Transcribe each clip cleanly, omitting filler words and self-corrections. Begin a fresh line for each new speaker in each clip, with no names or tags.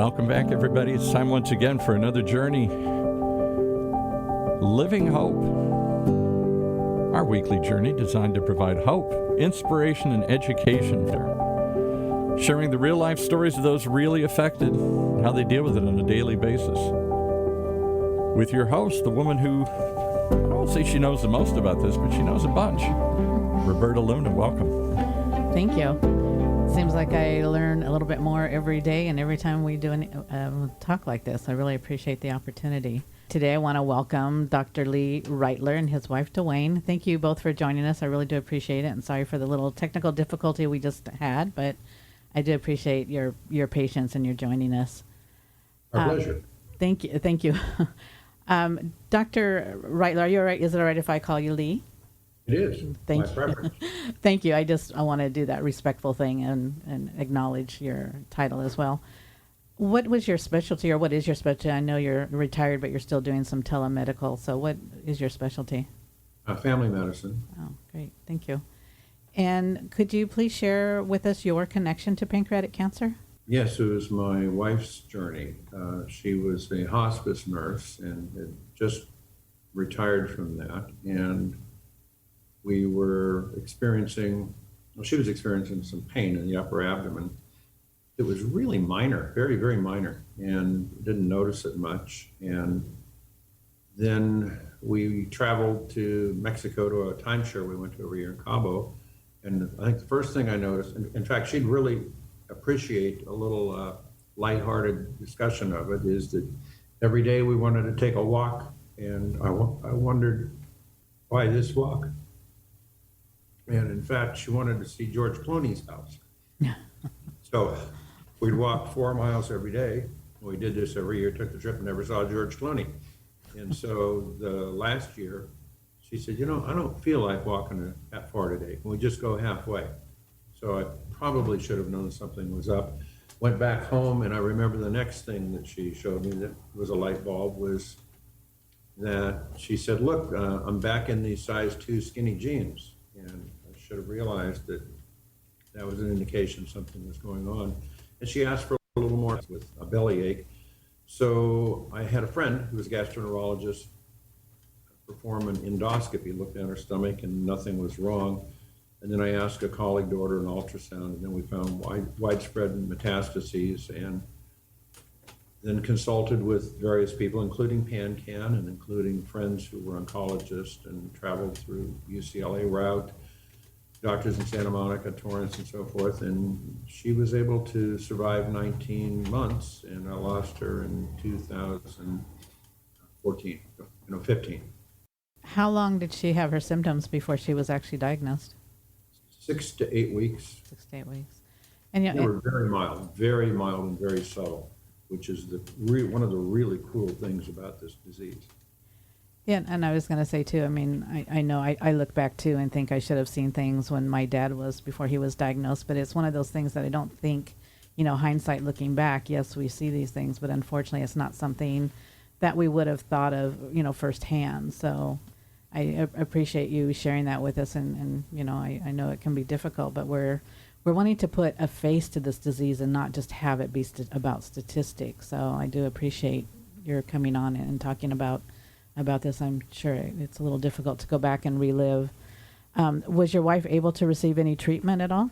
Welcome back, everybody. It's time once again for another journey. Living Hope. Our weekly journey designed to provide hope, inspiration, and education. Sharing the real-life stories of those really affected and how they deal with it on a daily basis. With your host, the woman who, I won't say she knows the most about this, but she knows a bunch. Roberta Luna, welcome.
Thank you. Seems like I learn a little bit more every day and every time we do a talk like this. I really appreciate the opportunity. Today I want to welcome Dr. Lee Reitler and his wife Dwaine. Thank you both for joining us. I really do appreciate it, and sorry for the little technical difficulty we just had, but I do appreciate your patience and your joining us.
Our pleasure.
Thank you. Thank you. Dr. Reitler, are you all right? Is it all right if I call you Lee?
It is.
Thank
my
you.
preference.
Thank you. I want to do that respectful thing and acknowledge your title as well. What was your specialty, or what is your specialty? I know you're retired, but you're still doing some telemedical. So what is your specialty?
Family medicine.
Oh, great. Thank you. And could you please share with us your connection to pancreatic cancer?
Yes, it was my wife's journey. She was a hospice nurse and had just retired from that. And we were she was experiencing some pain in the upper abdomen. It was really minor, very, very minor, and didn't notice it much. And then we traveled to Mexico to a timeshare we went to every year in Cabo. And I think the first thing I noticed, in fact, she'd really appreciate a little lighthearted discussion of it, is that every day we wanted to take a walk, and I wondered, why this walk? And in fact, she wanted to see George Clooney's house. So we'd walk 4 miles every day. We did this every year, took the trip, and never saw George Clooney. And so the last year, she said, I don't feel like walking that far today. Can we just go halfway? So I probably should have known something was up. Went back home, and I remember the next thing that she showed me that was a light bulb was that she said, look, I'm back in these size 2 skinny jeans. And I should have realized that was an indication something was going on. And she asked for a little more with a bellyache. So I had a friend who was a gastroenterologist perform an endoscopy, looked down her stomach, and nothing was wrong. And then I asked a colleague to order an ultrasound, and then we found widespread metastases, and then consulted with various people, including PanCan and including friends who were oncologists, and traveled through UCLA route, doctors in Santa Monica, Torrance, and so forth. And she was able to survive 19 months, and I lost her in 15.
How long did she have her symptoms before she was actually diagnosed?
6 to 8 weeks.
6 to 8 weeks. And
they were very mild and very subtle, which is one of the really cool things about this disease.
Yeah, and I was going to say too, I mean, I know I look back too and think I should have seen things when my dad was, before he was diagnosed, but it's one of those things that I don't think, hindsight looking back, yes, we see these things, but unfortunately it's not something that we would have thought of, firsthand. So I appreciate you sharing that with us, and I know it can be difficult, but we're wanting to put a face to this disease and not just have it be about statistics. So I do appreciate your coming on and talking about this. I'm sure it's a little difficult to go back and relive. Was your wife able to receive any treatment at all?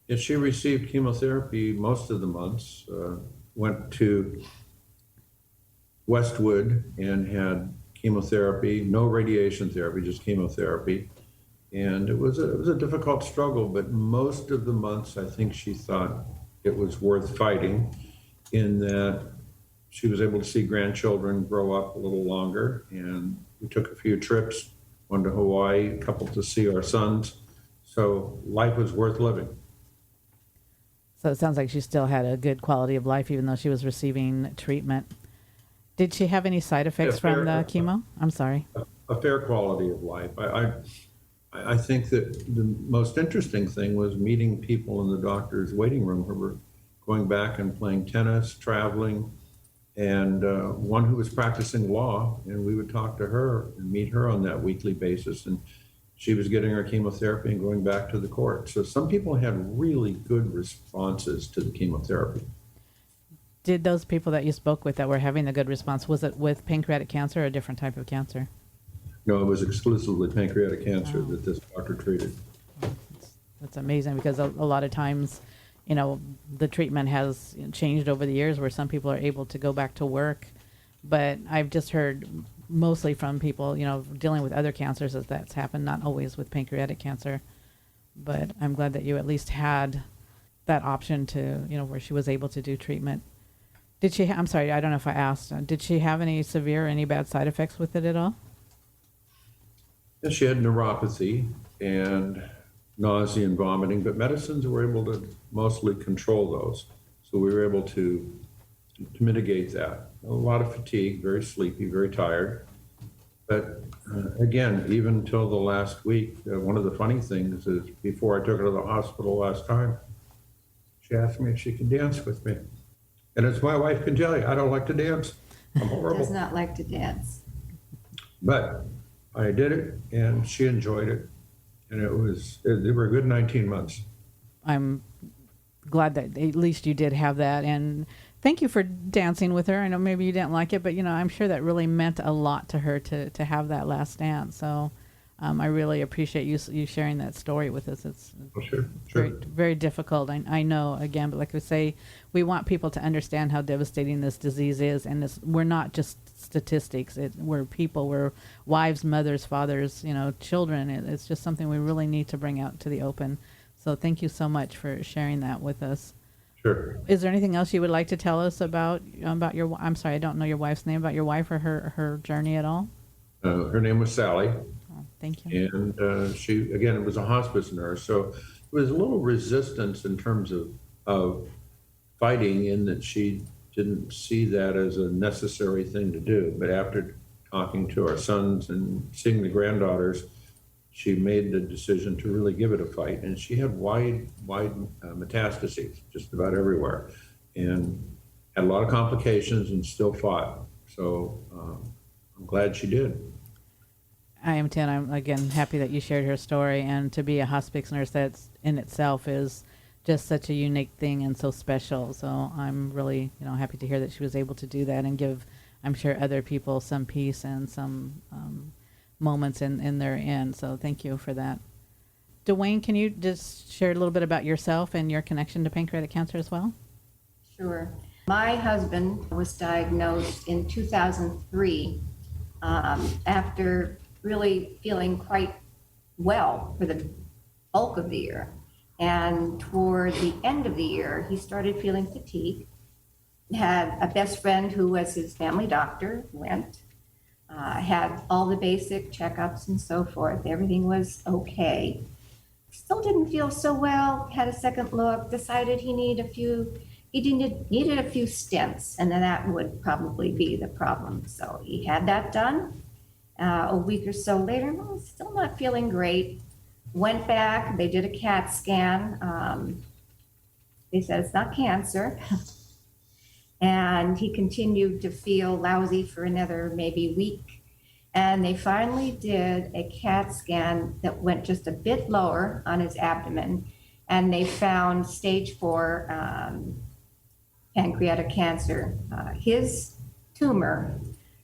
Yes, she received chemotherapy most of the months, went to Westwood and had chemotherapy, no radiation therapy, just chemotherapy. And it was a difficult struggle, but most of the months I think she thought it was worth fighting, in that she was able to see grandchildren grow up a little longer. And we took a few trips, one to Hawaii, a couple to see our sons. So life was worth living.
So it sounds like she still had a good quality of life, even though she was receiving treatment. Did she have any side effects from the chemo? I'm sorry.
A fair quality of life. I think that the most interesting thing was meeting people in the doctor's waiting room who were going back and playing tennis, traveling, and one who was practicing law, and we would talk to her and meet her on that weekly basis. And she was getting her chemotherapy and going back to the court. So some people had really good responses to the chemotherapy.
Did those people that you spoke with that were having the good response, was it with pancreatic cancer or a different type of cancer?
No, it was exclusively pancreatic cancer that this doctor treated.
That's amazing, because a lot of times, the treatment has changed over the years where some people are able to go back to work. But I've just heard mostly from people, dealing with other cancers, as that's happened, not always with pancreatic cancer. But I'm glad that you at least had that option to, where she was able to do treatment. Did she, I'm sorry, I don't know if I asked, did she have any severe, any bad side effects with it at all?
And she had neuropathy and nausea and vomiting, but medicines were able to mostly control those. So we were able to mitigate that. A lot of fatigue, very sleepy, very tired. But again, even until the last week, one of the funny things is before I took her to the hospital last time, she asked me if she could dance with me. And as my wife can tell you, I don't like to dance. I'm horrible.
Does not like to dance.
But I did it, and she enjoyed it. And they were a good 19 months.
I'm glad that at least you did have that. And thank you for dancing with her. I know maybe you didn't like it, but, I'm sure that really meant a lot to her to have that last dance. So I really appreciate you sharing that story with us. It's
Sure.
very, very difficult. I know, again, but like I say, we want people to understand how devastating this disease is. And we're not just statistics. We're people, we're wives, mothers, fathers, children. It's just something we really need to bring out to the open. So thank you so much for sharing that with us.
Sure.
Is there anything else you would like to tell us about your, I'm sorry, I don't know your wife's name, about your wife or her journey at all?
Her name was Sally.
Oh, thank you.
And she, again, was a hospice nurse. So there was a little resistance in terms of fighting, in that she didn't see that as a necessary thing to do. But after talking to our sons and seeing the granddaughters, she made the decision to really give it a fight. And she had wide metastases just about everywhere, and had a lot of complications and still fought. So I'm glad she did.
I am too, and I'm again happy that you shared her story. And to be a hospice nurse, that's in itself is just such a unique thing and so special. So I'm really, happy to hear that she was able to do that and give, I'm sure, other people some peace and some moments in their end. So thank you for that. Dwaine, can you just share a little bit about yourself and your connection to pancreatic cancer as well?
Sure. My husband was diagnosed in 2003 after really feeling quite well for the bulk of the year. And toward the end of the year, he started feeling fatigue. Had a best friend who was his family doctor, went, had all the basic checkups and so forth. Everything was okay. Still didn't feel so well, had a second look, decided he needed a few stents, and then that would probably be the problem. So he had that done. A week or so later, well, still not feeling great. Went back, they did a CAT scan. They said it's not cancer. And he continued to feel lousy for another maybe week. And they finally did a CAT scan that went just a bit lower on his abdomen. And they found stage 4 pancreatic cancer. His tumor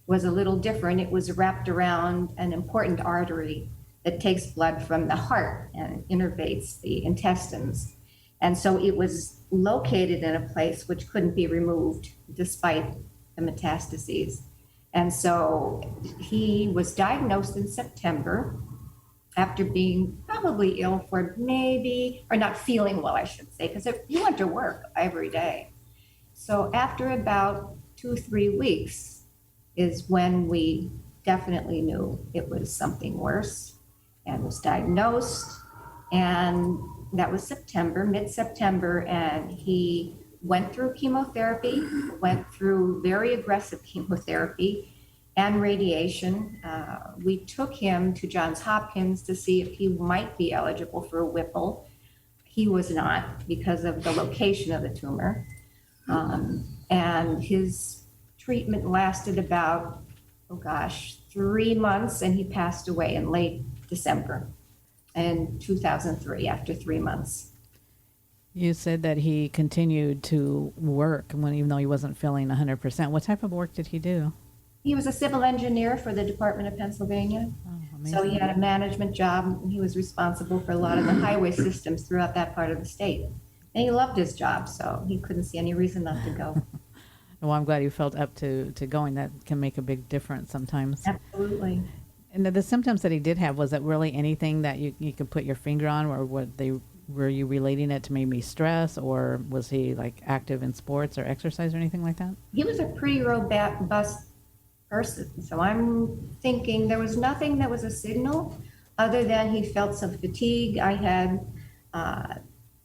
was a little different. It was wrapped around an important artery that takes blood from the heart and innervates the intestines. And so it was located in a place which couldn't be removed despite the metastases. And so he was diagnosed in September after being probably ill for maybe, or not feeling well, I should say, because he went to work every day. So after about 2-3 weeks is when we definitely knew it was something worse, and was diagnosed. And that was mid-September, and he went through chemotherapy, went through very aggressive chemotherapy and radiation. We took him to Johns Hopkins to see if he might be eligible for a Whipple. He was not, because of the location of the tumor. And his treatment lasted about, 3 months, and he passed away in late December in 2003 after 3 months.
You said that he continued to work even though he wasn't feeling 100%. What type of work did he do?
He was a civil engineer for the Department of Pennsylvania.
Oh,
So he
amazing.
had a management job, and he was responsible for a lot of the highway systems throughout that part of the state. And he loved his job, so he couldn't see any reason not to go.
Well, I'm glad you felt up to going. That can make a big difference sometimes.
Absolutely.
And the symptoms that he did have, was it really anything that you could put your finger on, or were you relating it to maybe stress, or was he like active in sports or exercise or anything like that?
He was a pretty robust person, so I'm thinking there was nothing that was a signal other than he felt some fatigue. I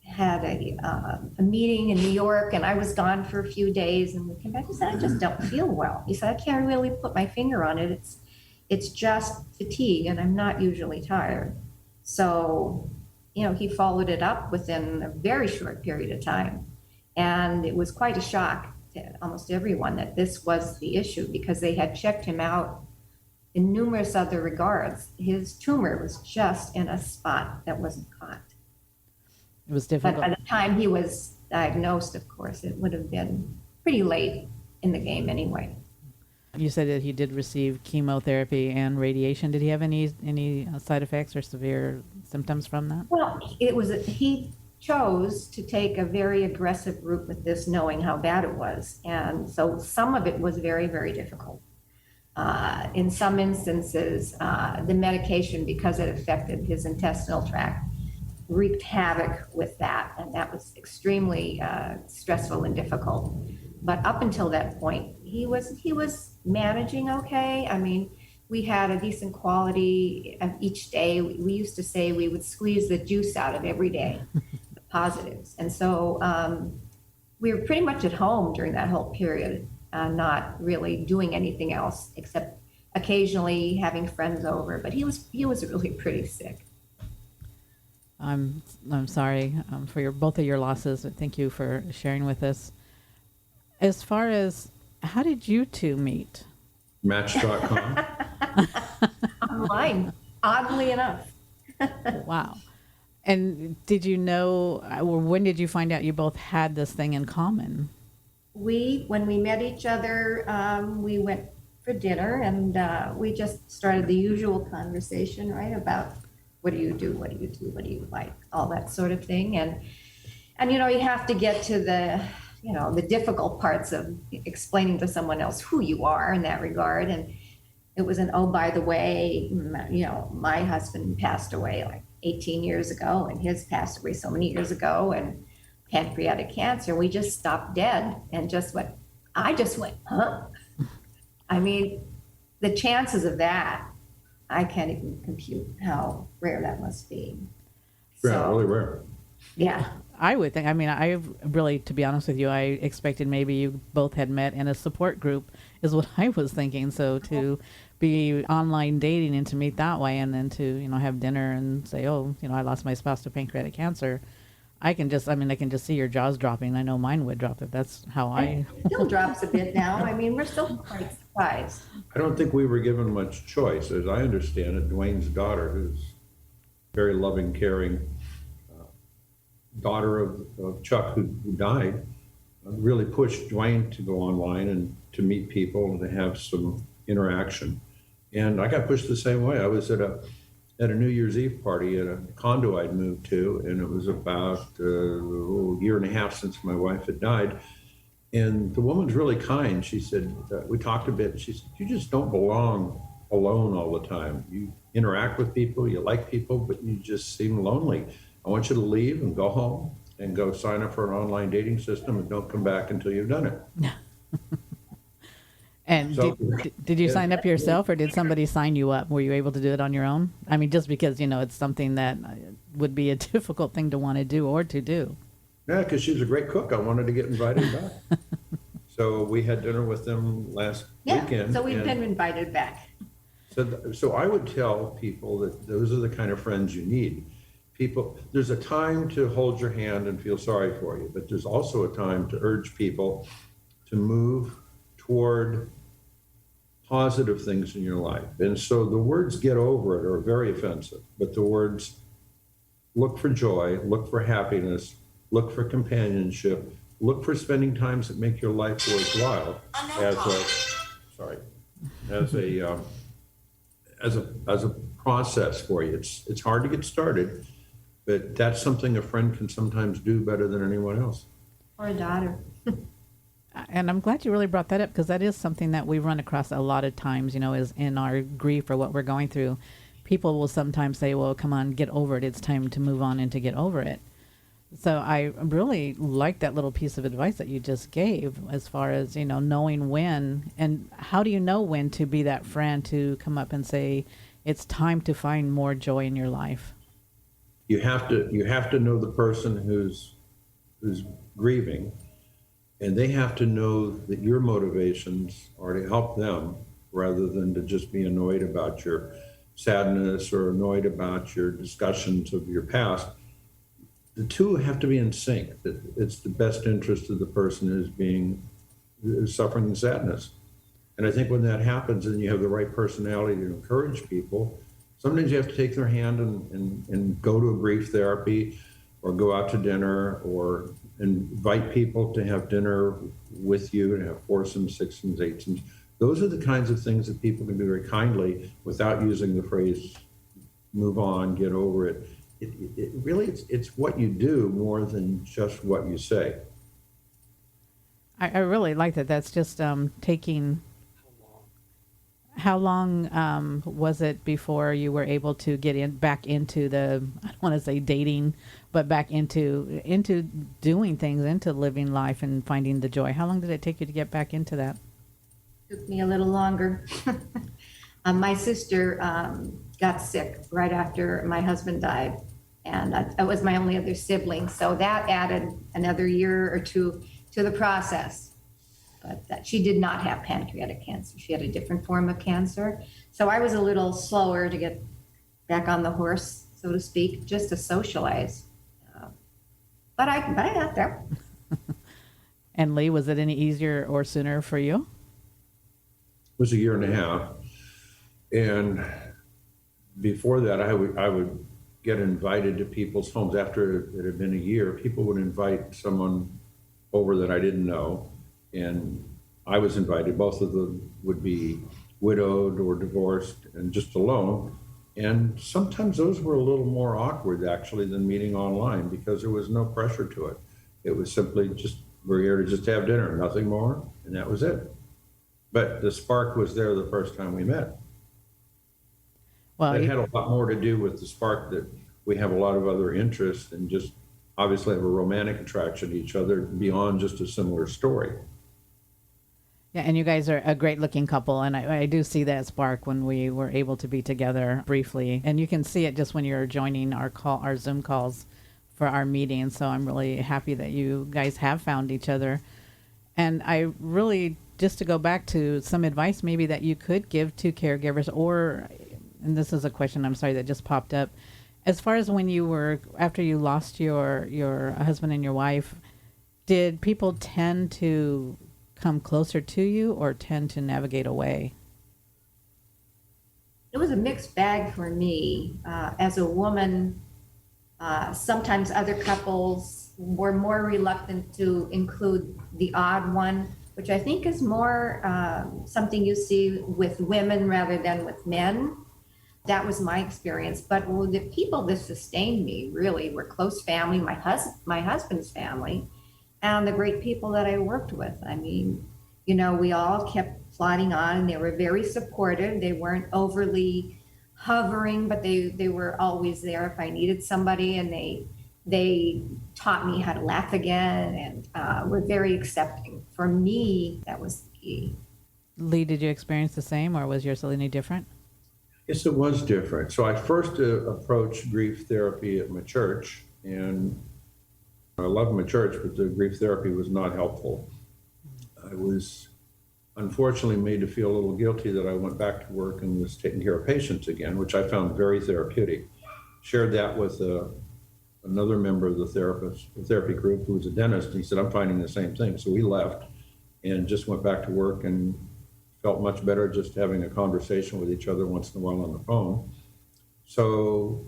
had a meeting in New York, and I was gone for a few days, and we came back. He said, I just don't feel well. He said, I can't really put my finger on it. It's just fatigue, and I'm not usually tired. So, he followed it up within a very short period of time. And it was quite a shock to almost everyone that this was the issue, because they had checked him out in numerous other regards. His tumor was just in a spot that wasn't caught.
It was
But
difficult.
by the time he was diagnosed, of course, it would have been pretty late in the game anyway.
You said that he did receive chemotherapy and radiation. Did he have any side effects or severe symptoms from that?
Well, he chose to take a very aggressive route with this, knowing how bad it was. And so some of it was very, very difficult. In some instances, the medication, because it affected his intestinal tract, wreaked havoc with that. And that was extremely stressful and difficult. But up until that point, he was managing okay. I mean, we had a decent quality of each day. We used to say we would squeeze the juice out of every day, the positives. And so we were pretty much at home during that whole period, not really doing anything else except occasionally having friends over. But he was really pretty sick.
I'm sorry for both of your losses. Thank you for sharing with us. As far as, how did you two meet?
Match.com.
Online, oddly enough.
Wow. And did you know, or when did you find out you both had this thing in common?
When we met each other, we went for dinner, and we just started the usual conversation, right, about what do you do, what do you do, what do you like, all that sort of thing. And you have to get to the difficult parts of explaining to someone else who you are in that regard. And it was oh, by the way, my husband passed away like 18 years ago, and his passed away so many years ago, and pancreatic cancer. We just stopped dead and I just went, huh? I mean, the chances of that, I can't even compute how rare that must be.
Yeah, really rare.
Yeah.
I would think, I really, to be honest with you, I expected maybe you both had met in a support group is what I was thinking. So to be online dating and to meet that way, and then to, have dinner and say, oh, I lost my spouse to pancreatic cancer. I can just see your jaws dropping. I know mine would drop if that's how
It still drops a bit now. I mean, we're still quite surprised.
I don't think we were given much choice. As I understand it, Dwayne's daughter, who's very loving, caring, daughter of Chuck, who died, really pushed Dwayne to go online and to meet people and to have some interaction. And I got pushed the same way. I was at a New Year's Eve party at a condo I'd moved to, and it was about a year and a half since my wife had died. And the woman's really kind. She said, we talked a bit. She said, you just don't belong alone all the time. You interact with people, you like people, but you just seem lonely. I want you to leave and go home and go sign up for an online dating system, and don't come back until you've done it.
And
So-
did you sign up yourself, or did somebody sign you up? Were you able to do it on your own? I mean, just because, it's something that would be a difficult thing to want to do or to do.
Yeah, because she was a great cook. I wanted to get invited back. So we had dinner with them last
Yeah,
weekend.
so we've
and
been invited back.
So I would tell people that those are the kind of friends you need. People, there's a time to hold your hand and feel sorry for you, but there's also a time to urge people to move toward positive things in your life. And so the words "get over it" are very offensive, but the words "look for joy, look for happiness, look for companionship, look for spending times that make your life worthwhile as a process for you. It's hard to get started, but that's something a friend can sometimes do better than anyone else.
Or a daughter.
And I'm glad you really brought that up, because that is something that we run across a lot of times, is in our grief or what we're going through. People will sometimes say, well, come on, get over it. It's time to move on and to get over it. So I really like that little piece of advice that you just gave, as far as, knowing when, and how do you know when to be that friend to come up and say, it's time to find more joy in your life.
You have to know the person who's grieving, and they have to know that your motivations are to help them rather than to just be annoyed about your sadness or annoyed about your discussions of your past. The two have to be in sync, that it's the best interest of the person who's suffering the sadness. And I think when that happens and you have the right personality to encourage people, sometimes you have to take their hand and go to a grief therapy or go out to dinner or invite people to have dinner with you and have foursomes, sixsomes, eightsomes. Those are the kinds of things that people can do very kindly without using the phrase, move on, get over it. It really, it's what you do more than just what you say.
I really like that. That's just taking... How long was it before you were able to get back into the, I don't want to say dating, but back into doing things, into living life and finding the joy? How long did it take you to get back into that?
Took me a little longer. My sister got sick right after my husband died, and I was my only other sibling, so that added another year or two to the process. But that she did not have pancreatic cancer. She had a different form of cancer. So I was a little slower to get back on the horse, so to speak, just to socialize. But I got there.
And Lee, was it any easier or sooner for you?
It was a year and a half. And before that, I would get invited to people's homes. After it had been a year, people would invite someone over that I didn't know. And I was invited. Both of them would be widowed or divorced and just alone. And sometimes those were a little more awkward, actually, than meeting online, because there was no pressure to it. It was simply just, we're here to just have dinner, nothing more, and that was it. But the spark was there the first time we met. Well, it had a lot more to do with the spark that we have a lot of other interests and just obviously have a romantic attraction to each other beyond just a similar story.
Yeah, and you guys are a great looking couple, and I do see that spark when we were able to be together briefly. And you can see it just when you're joining our Zoom calls for our meeting. So I'm really happy that you guys have found each other. And I really, just to go back to some advice maybe that you could give to caregivers, or, and this is a question, I'm sorry, that just popped up. As far as when you were, after you lost your husband and your wife, did people tend to come closer to you or tend to navigate away?
It was a mixed bag for me. As a woman, sometimes other couples were more reluctant to include the odd one, which I think is more something you see with women rather than with men. That was my experience. But the people that sustained me really were close family, my husband's family, and the great people that I worked with. I mean, we all kept plodding on, and they were very supportive. They weren't overly hovering, but they were always there if I needed somebody, and they taught me how to laugh again, and were very accepting. For me, that was the key.
Lee, did you experience the same, or was yours any different?
Yes, it was different. So I first approached grief therapy at my church, and I loved my church, but the grief therapy was not helpful. I was unfortunately made to feel a little guilty that I went back to work and was taking care of patients again, which I found very therapeutic. Shared that with another member of the therapy group who was a dentist, and he said, I'm finding the same thing. So we left and just went back to work and felt much better just having a conversation with each other once in a while on the phone. So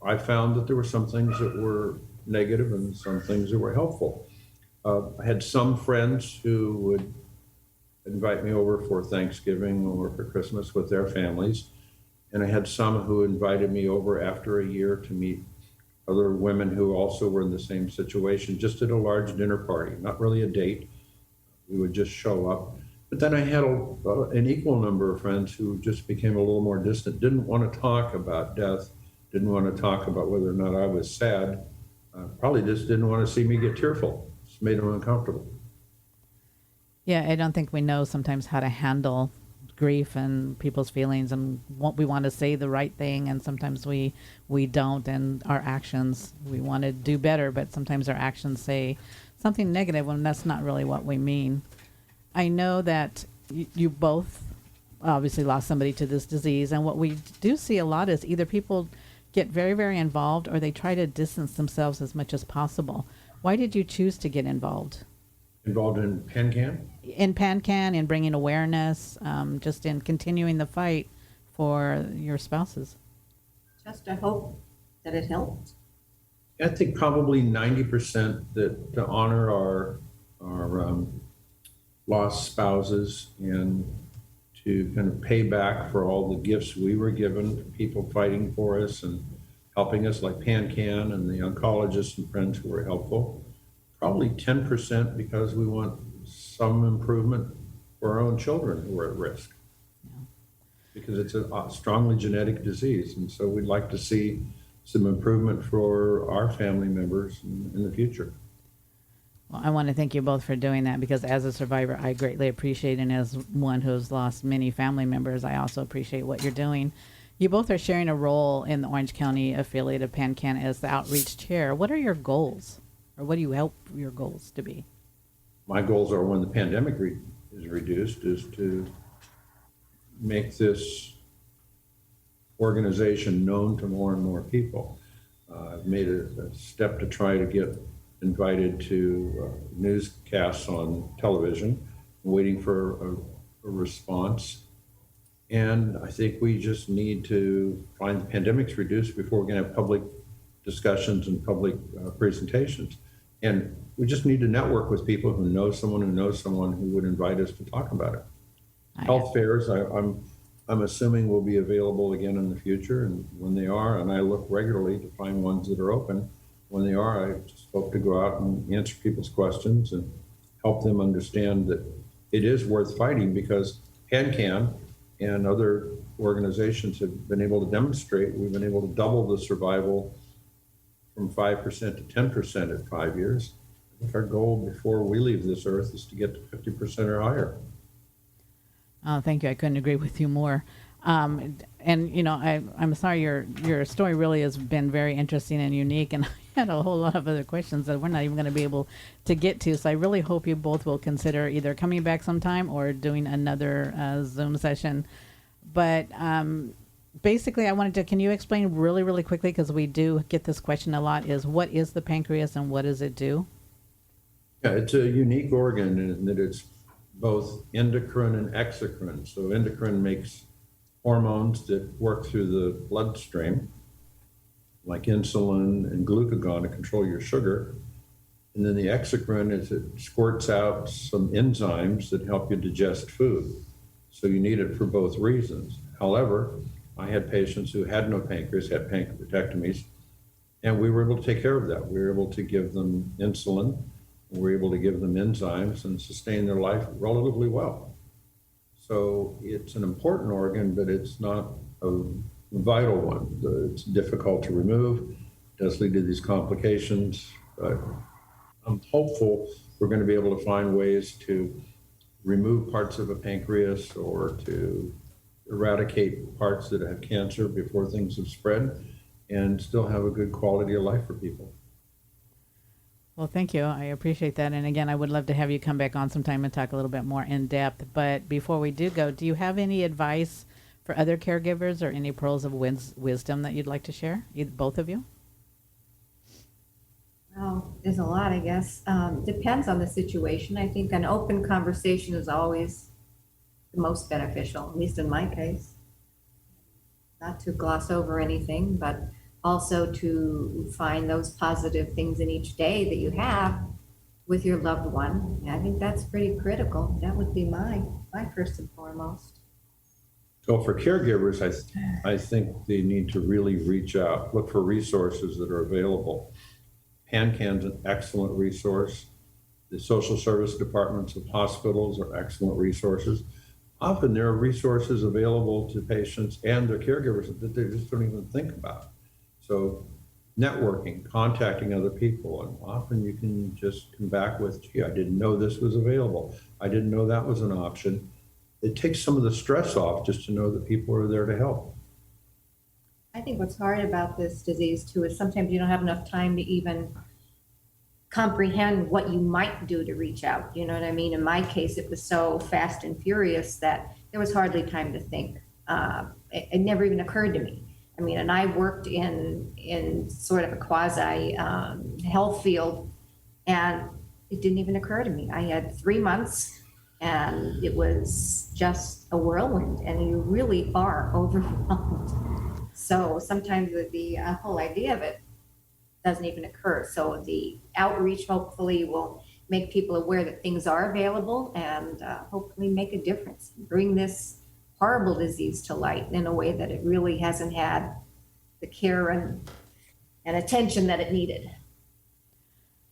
I found that there were some things that were negative and some things that were helpful. I had some friends who would invite me over for Thanksgiving or for Christmas with their families. And I had some who invited me over after a year to meet other women who also were in the same situation, just at a large dinner party, not really a date. We would just show up. But then I had an equal number of friends who just became a little more distant, didn't want to talk about death, didn't want to talk about whether or not I was sad, probably just didn't want to see me get tearful. Just made them uncomfortable.
Yeah, I don't think we know sometimes how to handle grief and people's feelings, and we want to say the right thing, and sometimes we don't, and our actions, we want to do better, but sometimes our actions say something negative when that's not really what we mean. I know that you both obviously lost somebody to this disease, and what we do see a lot is either people get very, very involved or they try to distance themselves as much as possible. Why did you choose to get involved?
Involved in PanCan?
In PanCan, in bringing awareness, just in continuing the fight for your spouses.
Just I hope that it helped.
I think probably 90% that to honor our lost spouses and to kind of pay back for all the gifts we were given, people fighting for us and helping us like PanCan and the oncologists and friends who were helpful. Probably 10% because we want some improvement for our own children who are at risk. Yeah. Because it's a strongly genetic disease. And so we'd like to see some improvement for our family members in the future.
Well, I want to thank you both for doing that, because as a survivor, I greatly appreciate, and as one who's lost many family members, I also appreciate what you're doing. You both are sharing a role in the Orange County affiliate of PanCan as the outreach chair. What are your goals? Or what do you help your goals to be?
My goals are, when the pandemic is reduced, is to make this organization known to more and more people. I've made a step to try to get invited to newscasts on television. I'm waiting for a response. And I think we just need to find the pandemic's reduced before we're going to have public discussions and public presentations. And we just need to network with people who know someone who would invite us to talk about it. Health fairs, I'm assuming will be available again in the future, and when they are, and I look regularly to find ones that are open. When they are, I just hope to go out and answer people's questions and help them understand that it is worth fighting, because PanCan and other organizations have been able to demonstrate we've been able to double the survival from 5% to 10% at 5 years. I think our goal before we leave this earth is to get to 50% or higher.
Oh, thank you. I couldn't agree with you more. And you know, I'm sorry, your story really has been very interesting and unique, and I had a whole lot of other questions that we're not even going to be able to get to. So I really hope you both will consider either coming back sometime or doing another Zoom session. But basically, I wanted to, can you explain really, really quickly, because we do get this question a lot, is what is the pancreas and what does it do?
Yeah, it's a unique organ in that it's both endocrine and exocrine. So endocrine makes hormones that work through the bloodstream, like insulin and glucagon, to control your sugar. And then the exocrine is it squirts out some enzymes that help you digest food. So you need it for both reasons. However, I had patients who had no pancreas, had pancreatectomies, and we were able to take care of that. We were able to give them insulin, we were able to give them enzymes and sustain their life relatively well. So it's an important organ, but it's not a vital one. It's difficult to remove, it does lead to these complications, but I'm hopeful we're going to be able to find ways to remove parts of a pancreas or to eradicate parts that have cancer before things have spread and still have a good quality of life for people.
Well, thank you. I appreciate that. And again, I would love to have you come back on sometime and talk a little bit more in depth. But before we do go, do you have any advice for other caregivers or any pearls of wisdom that you'd like to share, both of you?
Well, there's a lot, I guess. Depends on the situation. I think an open conversation is always the most beneficial, at least in my case. Not to gloss over anything, but also to find those positive things in each day that you have with your loved one. I think that's pretty critical. That would be my first and foremost.
So for caregivers, I think they need to really reach out, look for resources that are available. PanCan's an excellent resource. The social service departments of hospitals are excellent resources. Often there are resources available to patients and their caregivers that they just don't even think about. So networking, contacting other people, and often you can just come back with, gee, I didn't know this was available. I didn't know that was an option. It takes some of the stress off just to know that people are there to help.
I think what's hard about this disease too is sometimes you don't have enough time to even comprehend what you might do to reach out. You know what I mean? In my case, it was so fast and furious that there was hardly time to think. It never even occurred to me. I mean, and I worked in sort of a quasi health field, and it didn't even occur to me. I had 3 months, and it was just a whirlwind, and you really are overwhelmed. So sometimes the whole idea of it doesn't even occur. So the outreach hopefully will make people aware that things are available, and hopefully make a difference, bring this horrible disease to light in a way that it really hasn't had the care and attention that it needed.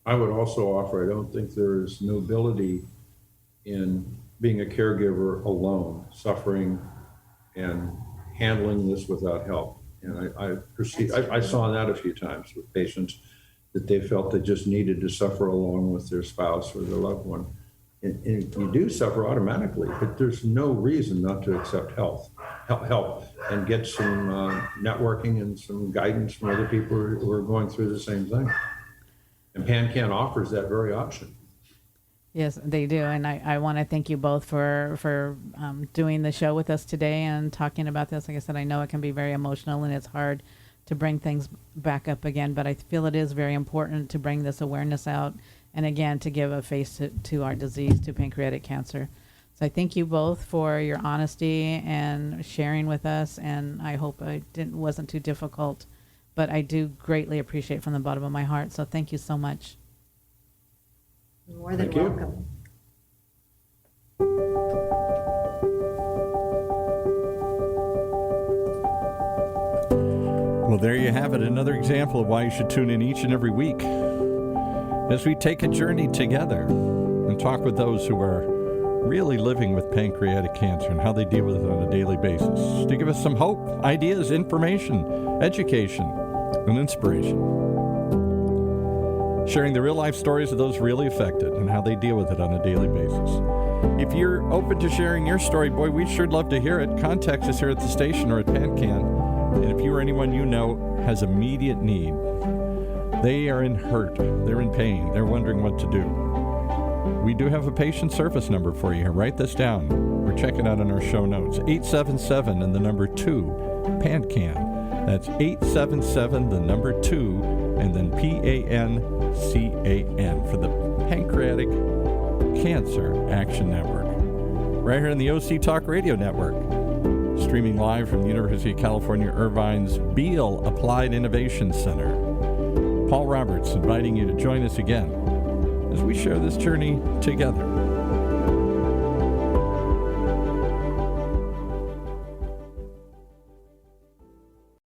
I would also offer, I don't think there is nobility in being a caregiver alone, suffering and handling this without help. And I saw that a few times with patients, that they felt they just needed to suffer along with their spouse or their loved one. And you do suffer automatically, but there's no reason not to accept help and get some networking and some guidance from other people who are going through the same thing. And PanCan offers that very option.
Yes, they do. And I want to thank you both for doing the show with us today and talking about this. Like I said, I know it can be very emotional and it's hard to bring things back up again, but I feel it is very important to bring this awareness out and again to give a face to our disease, to pancreatic cancer. So I thank you both for your honesty and sharing with us, and I hope it wasn't too difficult, but I do greatly appreciate from the bottom of my heart. So thank you so much.
You're more than
Thank you.
welcome.
Well, there you have it, another example of why you should tune in each and every week as we take a journey together and talk with those who are really living with pancreatic cancer and how they deal with it on a daily basis, to give us some hope, ideas, information, education, and inspiration. Sharing the real-life stories of those really affected and how they deal with it on a daily basis. If you're open to sharing your story, boy, we'd sure love to hear it. Contact us here at the station or at PanCan. And if you or anyone you know has immediate need, they are in hurt, they're in pain, they're wondering what to do, we do have a patient service number for you here. Write this down. We're checking out on our show notes. 877 and the number 2, PanCan. That's 877, the number 2, and then PANCAN for the Pancreatic Cancer Action Network. Right here on the OC Talk Radio Network. Streaming live from the University of California, Irvine's Beale Applied Innovation Center. Paul Roberts inviting you to join us again as we share this journey together.